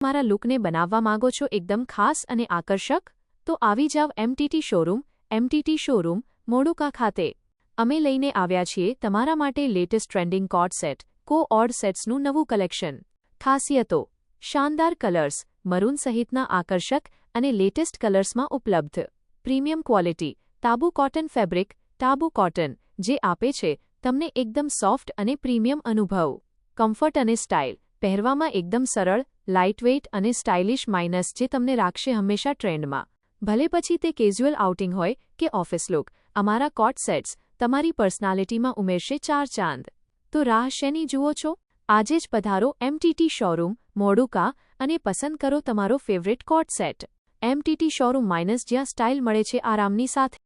તમારા લુકને બનાવવા માંગો છો એકદમ ખાસ અને આકર્ષક? તો આવી જાવ એમટીટી શોરૂમ. એમટીટી શોરૂમ, મોડુકા ખાતે. અમે લઈને આવ્યા છીએ તમારા માટે લેટેસ્ટ ટ્રેન્ડિંગ કોટ સેટ, કો-ઓર્ડ સેટ્સનું નવું કલેક્શન. ખાસિયતો: શાનદાર કલર્સ, મરૂન સહિતના આકર્ષક અને લેટેસ્ટ કલર્સમાં ઉપલબ્ધ. પ્રીમિયમ ક્વોલિટી, તાબુ કોટન ફેબ્રિક, તાબુ કોટન, જે આપે છે તમને એકદમ સોફ્ટ અને પ્રીમિયમ અનુભવ. કમ્ફર્ટ અને સ્ટાઇલ, પહેરવામાં એકદમ સરળ, લાઇટવેઇટ અને સ્ટાઇલિશ માઇનસ જે તમને રાખશે હંમેશા ટ્રેન્ડમાં. ભલે પછી તે કેઝ્યુઅલ આઉટિંગ હોય કે ઓફિસ લુક, અમારા કોટ સેટ્સ તમારી પર્સનાલિટીમાં ઉમેરશે 4 ચાંદ. તો રાહ શેની જુઓ છો? આજે જ પધારો એમટીટી શોરૂમ, મોડુકા અને પસંદ કરો તમારો ફેવરિટ કોટ સેટ. એમટીટી શોરૂમ, જ્યાં સ્ટાઇલ મળે છે આરામની સાથે.